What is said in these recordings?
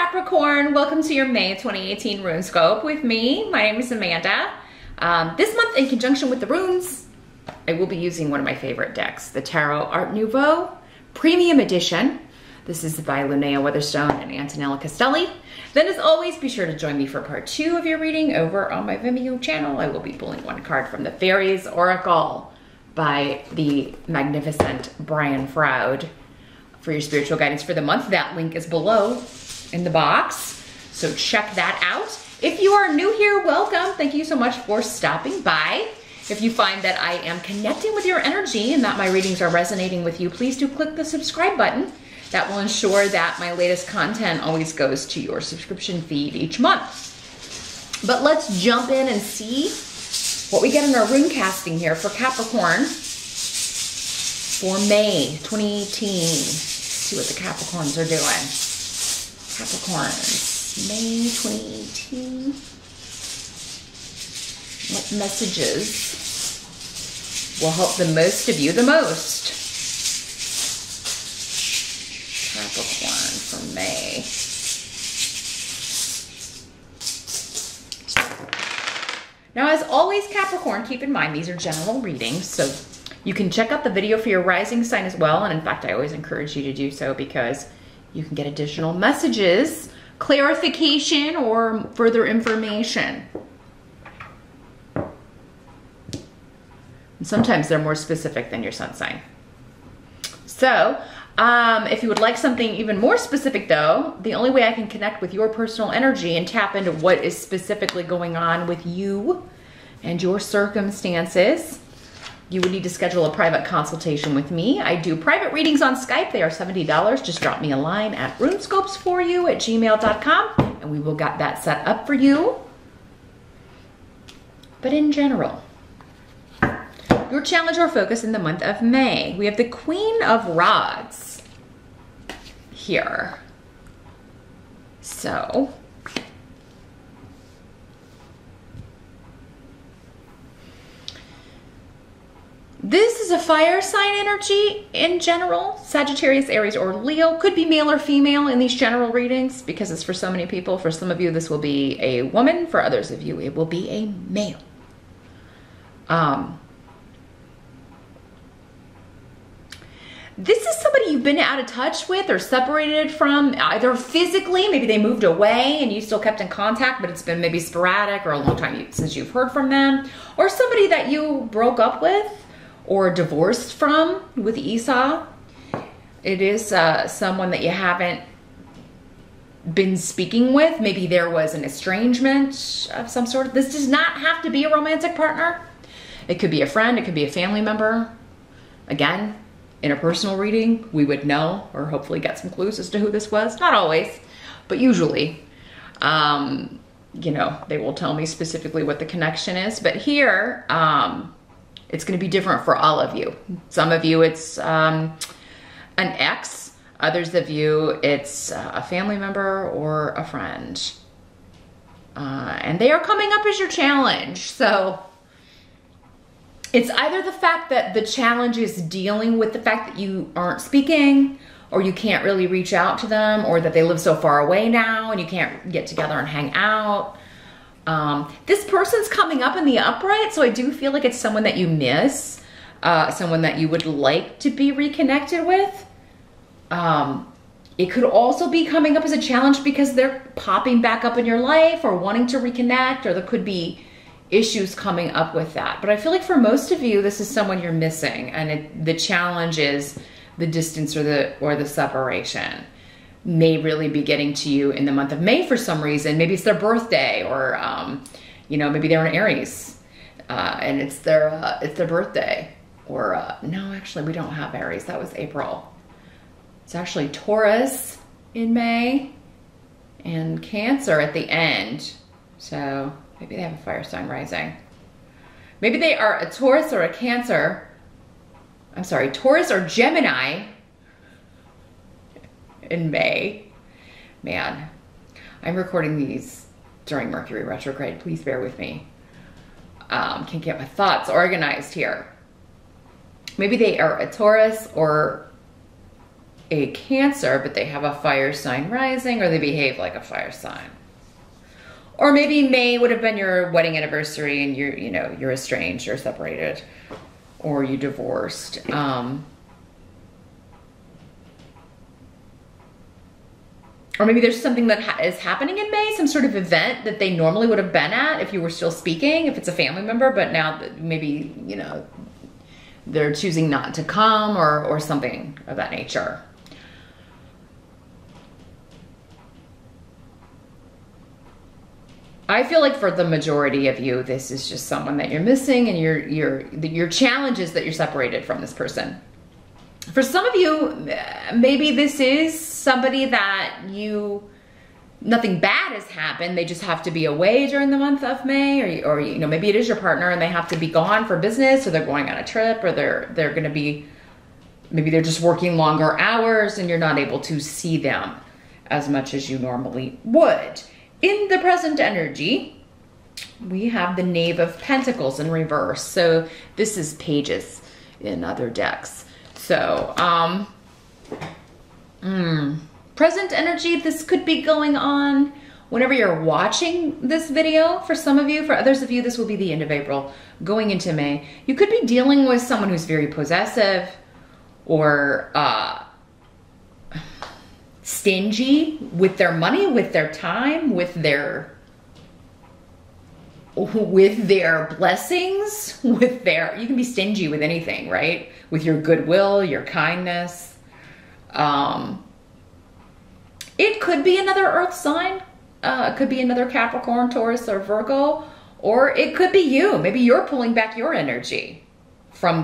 Capricorn, welcome to your May 2018 RuneScope with me. My name is Amanda. This month, in conjunction with the runes, I will be using one of my favorite decks, the Tarot Art Nouveau Premium Edition. This is by Linnea Weatherstone and Antonella Castelli. Then, as always, be sure to join me for part 2 of your reading over on my Vimeo channel. I will be pulling one card from the Fairies Oracle by the magnificent Brian Froud for your spiritual guidance for the month. That link is below in the box, so check that out. If you are new here, welcome. Thank you so much for stopping by. If you find that I am connecting with your energy and that my readings are resonating with you, please do click the subscribe button. That will ensure that my latest content always goes to your subscription feed each month. But let's jump in and see what we get in our rune casting here for Capricorn for May 2018. See what the Capricorns are doing. Capricorns, May 2018. What messages will help the most of you the most? Capricorn for May. Now, as always, Capricorn, keep in mind these are general readings, so you can check out the video for your rising sign as well. And in fact, I always encourage you to do so because you can get additional messages, clarification, or further information. And sometimes they're more specific than your sun sign. So, if you would like something even more specific though, the only way I can connect with your personal energy and tap into what is specifically going on with you and your circumstances, you would need to schedule a private consultation with me. I do private readings on Skype. They are $70. Just drop me a line at runescopesforyou@gmail.com and we will get that set up for you. But in general, your challenge or focus in the month of May. We have the Queen of Rods here. So, this is a fire sign energy in general. Sagittarius, Aries, or Leo. Could be male or female in these general readings because it's for so many people. For some of you, this will be a woman. For others of you, it will be a male. This is somebody you've been out of touch with or separated from, either physically, maybe they moved away and you still kept in contact, but it's been maybe sporadic or a long time since you've heard from them, or somebody that you broke up with or divorced from with Esau. It is someone that you haven't been speaking with. Maybe there was an estrangement of some sort. This does not have to be a romantic partner. It could be a friend, it could be a family member. Again, in a personal reading, we would know or hopefully get some clues as to who this was. Not always, but usually, you know, they will tell me specifically what the connection is. But here, it's going to be different for all of you. Some of you, it's an ex. Others of you, it's a family member or a friend. And they are coming up as your challenge. So it's either the fact that the challenge is dealing with the fact that you aren't speaking, or you can't really reach out to them, or that they live so far away now and you can't get together and hang out. This person's coming up in the upright, so I do feel like it's someone that you miss, someone that you would like to be reconnected with. It could also be coming up as a challenge because they're popping back up in your life or wanting to reconnect, or there could be issues coming up with that. But I feel like for most of you, this is someone you're missing, and the challenge is the distance or the separation may really be getting to you in the month of May for some reason. Maybe it's their birthday, or you know, maybe they're an Aries and it's their birthday. Or no, actually we don't have Aries. That was April. It's actually Taurus in May and Cancer at the end. So maybe they have a fire sign rising. Maybe they are a Taurus or a Cancer. I'm sorry, Taurus or Gemini in May. Man, I'm recording these during Mercury retrograde. Please bear with me. Can't get my thoughts organized here. Maybe they are a Taurus or a Cancer, but they have a fire sign rising, or they behave like a fire sign. Or maybe May would have been your wedding anniversary and you're estranged or separated, or you divorced. Or maybe there's something that is happening in May, some sort of event that they normally would have been at if you were still speaking, if it's a family member, but now that maybe, they're choosing not to come, or something of that nature. I feel like for the majority of you, this is just someone that you're missing, and your challenge is that you're separated from this person. For some of you, maybe this is somebody that nothing bad has happened. They just have to be away during the month of May, or maybe it is your partner and they have to be gone for business, or they're going on a trip, or they're going to be, maybe they're just working longer hours and you're not able to see them as much as you normally would. In the present energy, we have the Knave of Pentacles in reverse. So this is pages in other decks. So, present energy, this could be going on whenever you're watching this video. For some of you, for others of you, this will be the end of April, going into May. You could be dealing with someone who's very possessive, or stingy with their money, with their time, with their blessings, you can be stingy with anything, right? With your goodwill, your kindness. It could be another earth sign. It could be another Capricorn, Taurus, or Virgo, or it could be you. Maybe you're pulling back your energy from,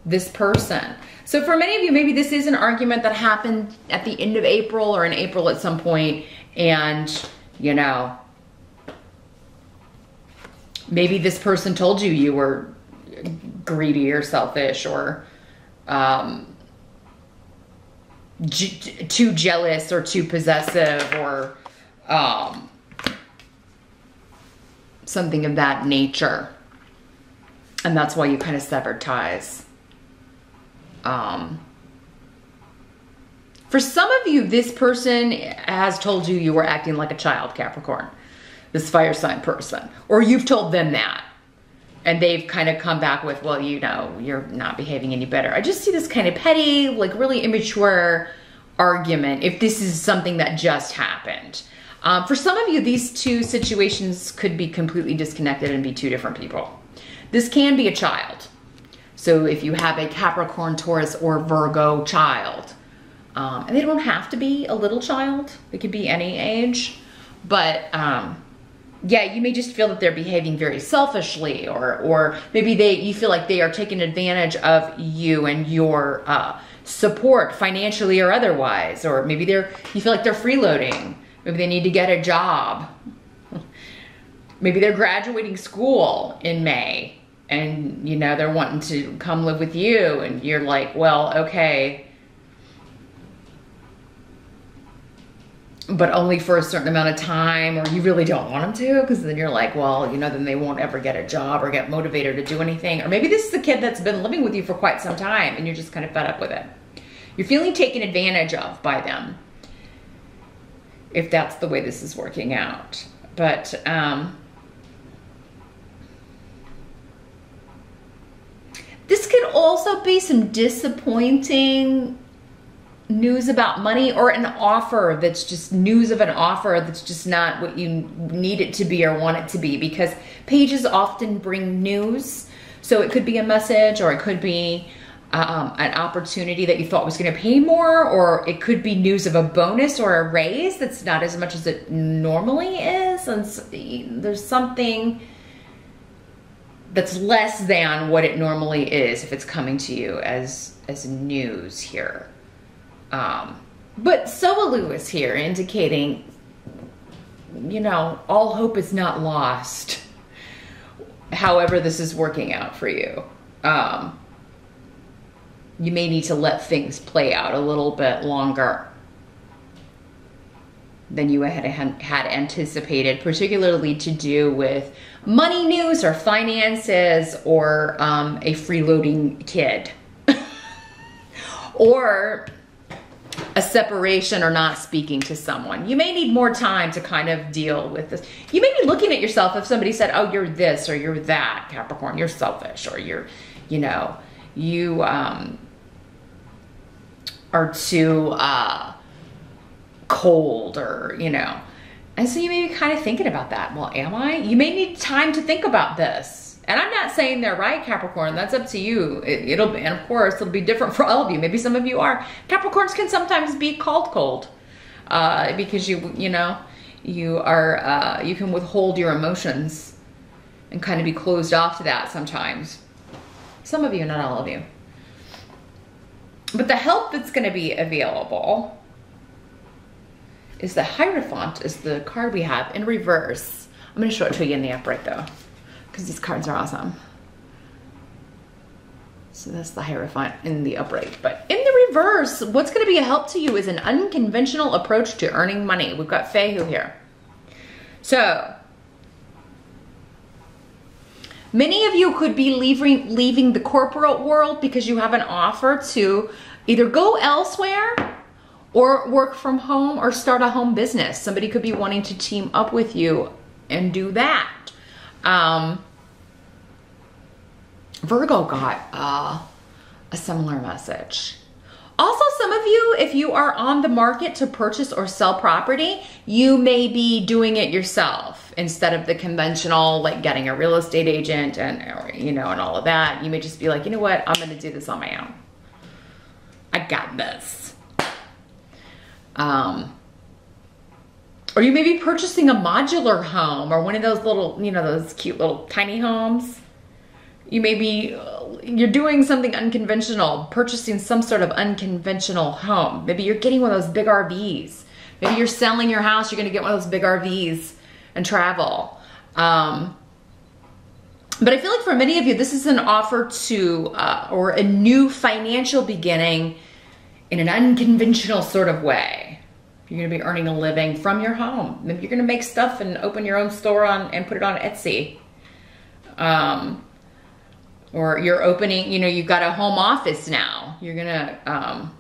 this person. So for many of you, maybe this is an argument that happened at the end of April or in April at some point, and, maybe this person told you you were greedy or selfish, or too jealous or too possessive, or something of that nature. And that's why you kind of severed ties. For some of you, this person has told you you were acting like a child, Capricorn, this fire sign person, or you've told them that, and they've kind of come back with, well, you're not behaving any better. I just see this kind of petty, like really immature argument if this is something that just happened. For some of you, these two situations could be completely disconnected and be two different people. This can be a child. So if you have a Capricorn, Taurus, or Virgo child, and they don't have to be a little child, it could be any age, but yeah, you may just feel that they're behaving very selfishly, or maybe you feel like they are taking advantage of you and your support financially or otherwise, or maybe you feel like they're freeloading. Maybe they need to get a job. Maybe they're graduating school in May, and they're wanting to come live with you, and you're like, well, okay, but only for a certain amount of time, or you really don't want them to, because then you're like, well, then they won't ever get a job or get motivated to do anything. Or maybe this is a kid that's been living with you for quite some time and you're just kind of fed up with it. You're feeling taken advantage of by them, if that's the way this is working out. But this could also be some disappointing news about money, or an offer that's just news of an offer that's just not what you need it to be or want it to be, because pages often bring news. So it could be a message, or it could be an opportunity that you thought was going to pay more, or it could be news of a bonus or a raise that's not as much as it normally is, and there's something that's less than what it normally is if it's coming to you as news here. But Soalu is here, indicating, all hope is not lost, however this is working out for you. You may need to let things play out a little bit longer than you had anticipated, particularly to do with money news or finances, or a freeloading kid. or a separation or not speaking to someone. You may need more time to kind of deal with this. You may be looking at yourself if somebody said, oh, you're this or you're that, Capricorn, you're selfish, or you're, you know, you are too cold, or, you know. And so you may be kind of thinking about that. Well, am I? You may need time to think about this. And I'm not saying they're right, Capricorn. That's up to you. It'll be, and of course, it'll be different for all of you. Maybe some of you are. Capricorns can sometimes be called cold because you know, you are, you can withhold your emotions and kind of be closed off to that sometimes. Some of you, not all of you. But the help that's going to be available is the Hierophant, is the card we have in reverse. I'm going to show it to you in the upright though, because these cards are awesome. So that's the Hierophant in the upright. But in the reverse, what's going to be a help to you is an unconventional approach to earning money. We've got Fehu here. So many of you could be leaving the corporate world because you have an offer to either go elsewhere or work from home or start a home business. Somebody could be wanting to team up with you and do that. Virgo got a similar message. Also, some of you, if you are on the market to purchase or sell property, you may be doing it yourself instead of the conventional, like getting a real estate agent and, or, you know, and all of that. You may just be like, you know what, I'm going to do this on my own. I got this. Or you may be purchasing a modular home or one of those little, you know, those cute little tiny homes. You may be, you're doing something unconventional, purchasing some sort of unconventional home. Maybe you're getting one of those big RVs. Maybe you're selling your house, you're going to get one of those big RVs and travel. But I feel like for many of you, this is an offer to, or a new financial beginning in an unconventional sort of way. You're going to be earning a living from your home. Maybe you're going to make stuff and open your own store and put it on Etsy. Or you're opening, you know, you've got a home office now. You're going to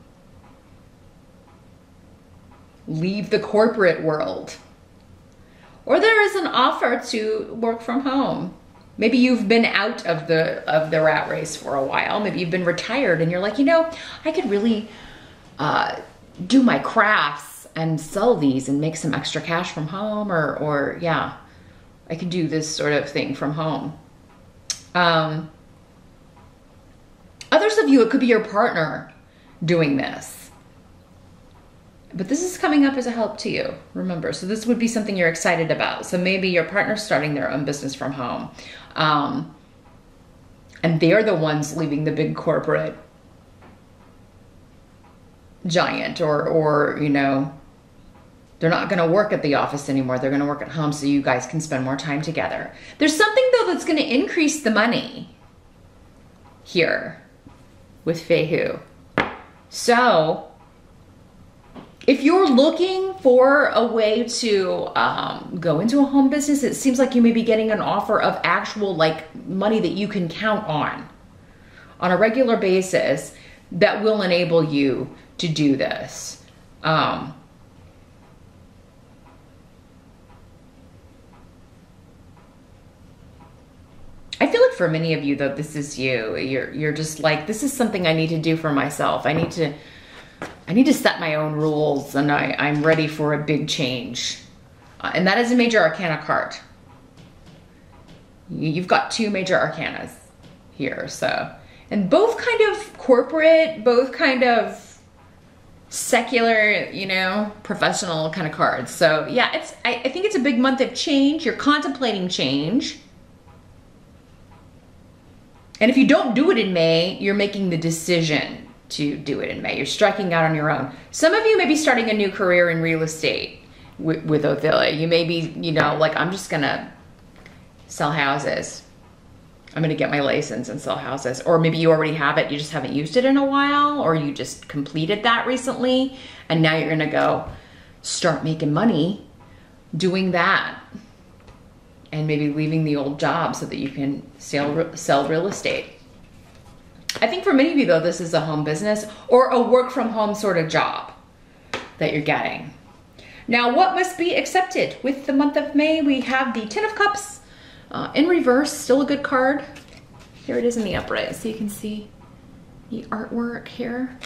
leave the corporate world. Or there is an offer to work from home. Maybe you've been out of the rat race for a while. Maybe you've been retired and you're like, you know, I could really do my crafts and sell these and make some extra cash from home, or yeah, I could do this sort of thing from home. Others of you, it could be your partner doing this. But this is coming up as a help to you, remember. So this would be something you're excited about. So maybe your partner's starting their own business from home. And they're the ones leaving the big corporate giant, or you know, they're not going to work at the office anymore. They're going to work at home so you guys can spend more time together. There's something though that's going to increase the money here with Fehu. So if you're looking for a way to go into a home business, it seems like you may be getting an offer of actual like money that you can count on a regular basis that will enable you to do this. I feel like for many of you though, this is you. You're just like, this is something I need to do for myself. I need to set my own rules, and I'm ready for a big change. And that is a major arcana card. You've got two major arcanas here, so. And both kind of corporate, both kind of secular, you know, professional kind of cards. So yeah, I think it's a big month of change. You're contemplating change. And if you don't do it in May, you're making the decision to do it in May. You're striking out on your own. Some of you may be starting a new career in real estate with Ophelia. You may be, you know, like, I'm just going to sell houses. I'm going to get my license and sell houses. Or maybe you already have it, you just haven't used it in a while, or you just completed that recently, and now you're going to go start making money doing that. And maybe leaving the old job so that you can sell real estate. I think for many of you though, this is a home business or a work from home sort of job that you're getting. Now, what must be accepted with the month of May? We have the Ten of Cups in reverse, still a good card. Here it is in the upright, so you can see the artwork here.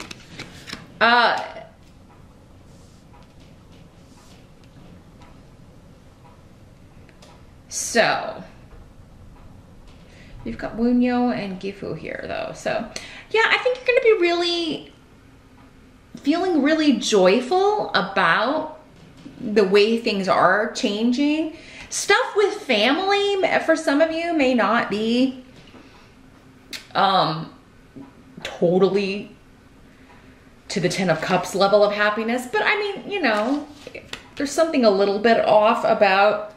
So, you've got Wunyo and Gifu here though. So, yeah, I think you're gonna be really feeling really joyful about the way things are changing. Stuff with family, for some of you, may not be totally to the Ten of Cups level of happiness, but I mean, you know, there's something a little bit off about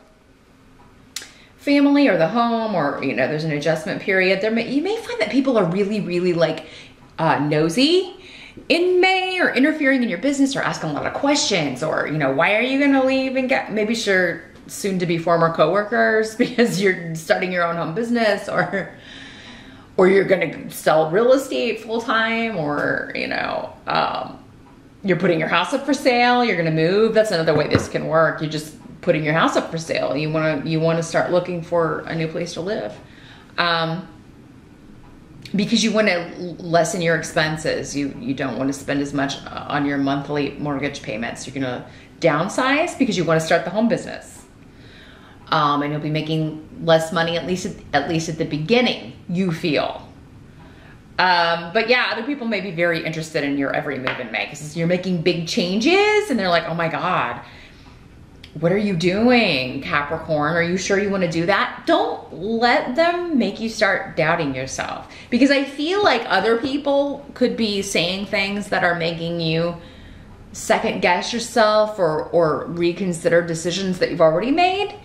family or the home, or, you know, there's an adjustment period. You may find that people are really, really like nosy in May, or interfering in your business, or asking a lot of questions, or, you know, why are you going to leave and get, maybe sure soon to be former coworkers because you're starting your own home business, or you're going to sell real estate full time, or, you know, you're putting your house up for sale, you're going to move. That's another way this can work. You're just putting your house up for sale. You want to start looking for a new place to live. Because you want to lessen your expenses. You don't want to spend as much on your monthly mortgage payments. You're going to downsize because you want to start the home business. And you'll be making less money, at least at the beginning, you feel. But yeah, other people may be very interested in your every move in May because you're making big changes and they're like, oh my God, what are you doing, Capricorn? Are you sure you want to do that? Don't let them make you start doubting yourself, because I feel like other people could be saying things that are making you second guess yourself or reconsider decisions that you've already made.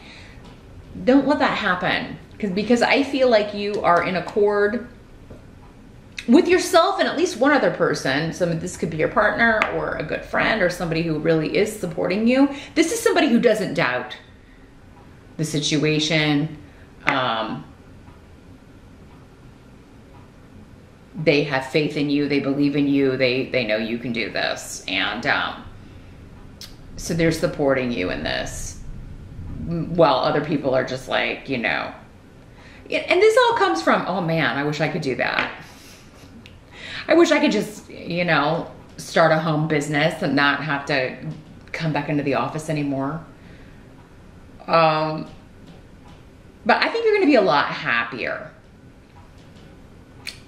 Don't let that happen, because I feel like you are in accord with yourself and at least one other person. So this could be your partner or a good friend or somebody who really is supporting you. This is somebody who doesn't doubt the situation. They have faith in you. They believe in you. They know you can do this. And so they're supporting you in this, while other people are just like, you know. And this all comes from, oh man, I wish I could do that. I wish I could just, you know, start a home business and not have to come back into the office anymore. But I think you're going to be a lot happier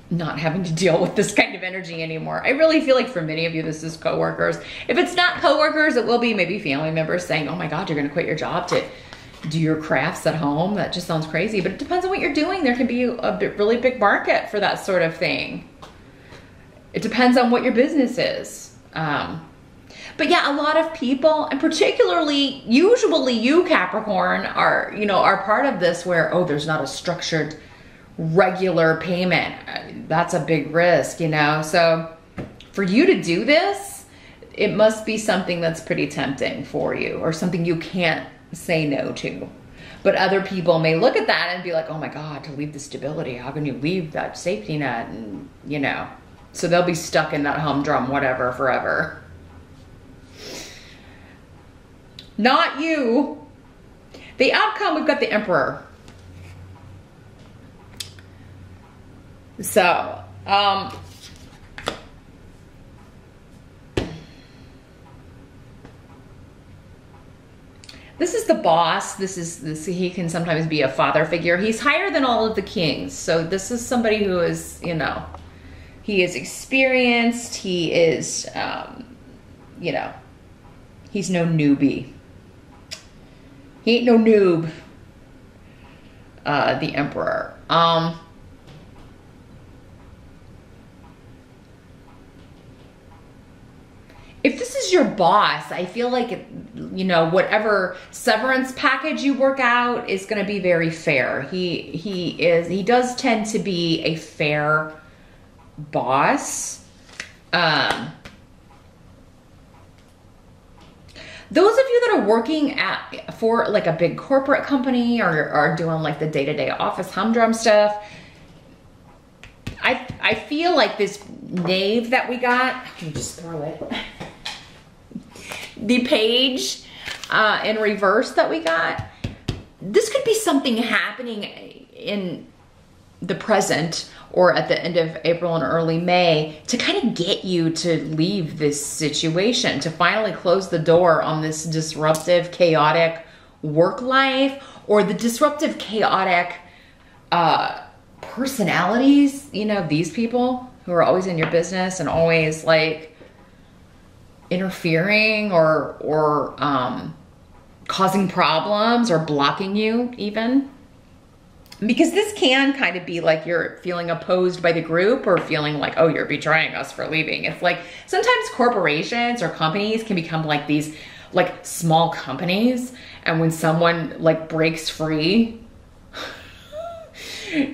not having to deal with this kind of energy anymore. I really feel like for many of you, this is coworkers. If it's not coworkers, it will be maybe family members saying, oh my God, you're going to quit your job to do your crafts at home. That just sounds crazy, but it depends on what you're doing. There can be a really big market for that sort of thing. It depends on what your business is. But yeah, a lot of people, and particularly, usually you, Capricorn, are part of this where, oh, there's not a structured, regular payment. That's a big risk, you know? So for you to do this, it must be something that's pretty tempting for you, or something you can't say no to. But other people may look at that and be like, oh my God, to leave the stability, how can you leave that safety net? And, you know, so they'll be stuck in that humdrum whatever forever. Not you. The outcome, we've got the Emperor. So, this is the boss. He can sometimes be a father figure. He's higher than all of the kings. So this is somebody who is, you know, he is experienced. He is, you know, he's no newbie. He ain't no noob. The Emperor. If this is your boss, I feel like, you know, whatever severance package you work out is going to be very fair. He does tend to be a fair boss. Those of you that are working for like a big corporate company, or are doing like the day-to-day office humdrum stuff, I I feel like this knave that we got, I can just throw it. The page in reverse that we got, this could be something happening in the present or at the end of April and early May to kind of get you to leave this situation, to finally close the door on this disruptive, chaotic work life, or the disruptive, chaotic personalities, you know, these people who are always in your business and always like interfering or causing problems or blocking you even. Because this can kind of be like you're feeling opposed by the group or feeling like, oh, you're betraying us for leaving. It's like sometimes corporations or companies can become like these like small companies. And when someone like breaks free,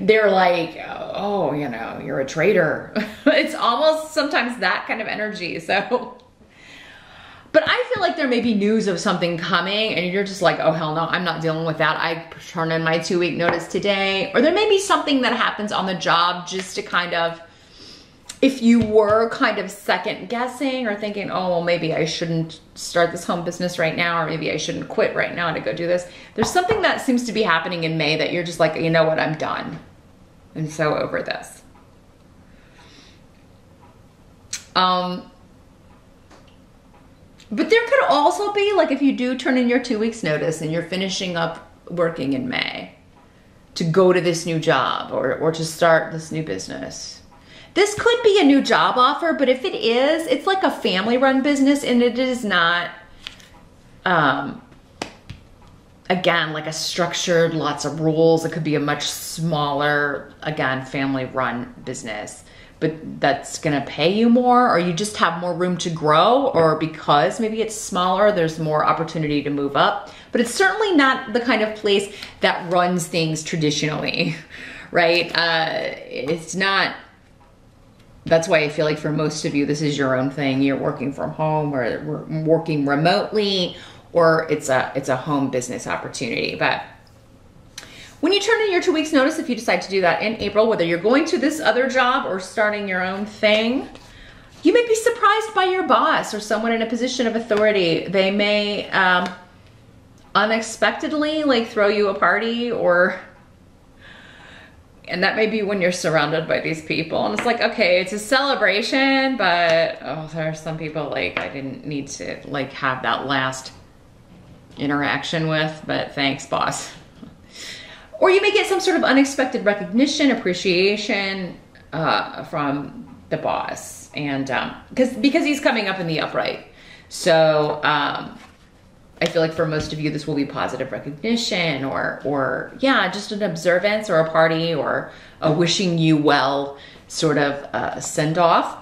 they're like, oh, you know, you're a traitor. It's almost sometimes that kind of energy. So, but I feel like there may be news of something coming and you're just like, oh, hell no, I'm not dealing with that. I turn in my 2-week notice today. Or there may be something that happens on the job just to kind of, if you were kind of second guessing or thinking, oh, well, maybe I shouldn't start this home business right now, or maybe I shouldn't quit right now to go do this. There's something that seems to be happening in May that you're just like, you know what, I'm done. I'm so over this. But there could also be, like, if you do turn in your 2 weeks notice and you're finishing up working in May to go to this new job or to start this new business. This could be a new job offer, but if it is, it's like a family-run business and it is not, again, like a structured, lots of rules. It could be a much smaller, again, family-run business. But that's gonna pay you more, or you just have more room to grow, or because maybe it's smaller, there's more opportunity to move up. But it's certainly not the kind of place that runs things traditionally, right? It's not, that's why I feel like for most of you, this is your own thing. You're working from home or working remotely, or it's a home business opportunity. But when you turn in your 2 weeks notice, if you decide to do that in April, whether you're going to this other job or starting your own thing, you may be surprised by your boss or someone in a position of authority. They may unexpectedly like throw you a party, and that may be when you're surrounded by these people. And it's like, okay, it's a celebration, but oh, there are some people like I didn't need to like have that last interaction with, but thanks, boss. Or you may get some sort of unexpected recognition, appreciation from the boss, and because he's coming up in the upright. So I feel like for most of you, this will be positive recognition, or yeah, just an observance or a party or a wishing you well sort of send off.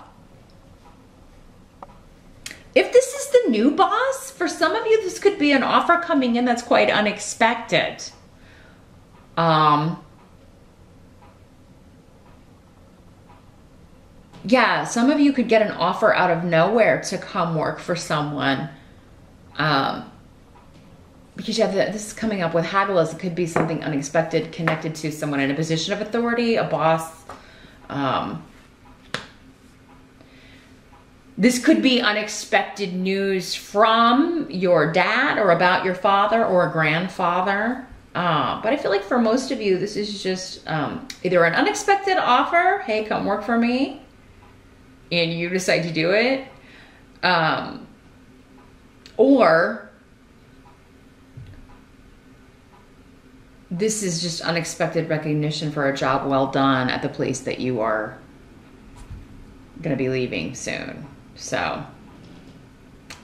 If this is the new boss, for some of you, this could be an offer coming in that's quite unexpected. Yeah, some of you could get an offer out of nowhere to come work for someone. Because you have this is coming up with haggles. It could be something unexpected connected to someone in a position of authority, a boss. This could be unexpected news from your dad or about your father or a grandfather. But I feel like for most of you, this is just either an unexpected offer, hey, come work for me, and you decide to do it, or this is just unexpected recognition for a job well done at the place that you are going to be leaving soon. So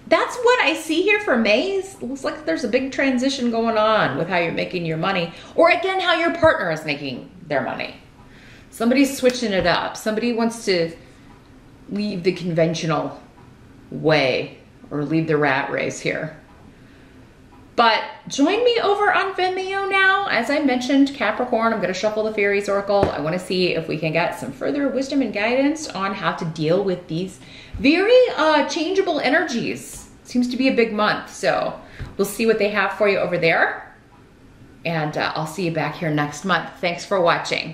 that's what I see here for May. It looks like there's a big transition going on with how you're making your money, or again, how your partner is making their money. Somebody's switching it up. Somebody wants to leave the conventional way or leave the rat race here. But join me over on Vimeo now. As I mentioned, Capricorn, I'm going to shuffle the Fairies Oracle. I want to see if we can get some further wisdom and guidance on how to deal with these very changeable energies. Seems to be a big month, so we'll see what they have for you over there. And I'll see you back here next month. Thanks for watching.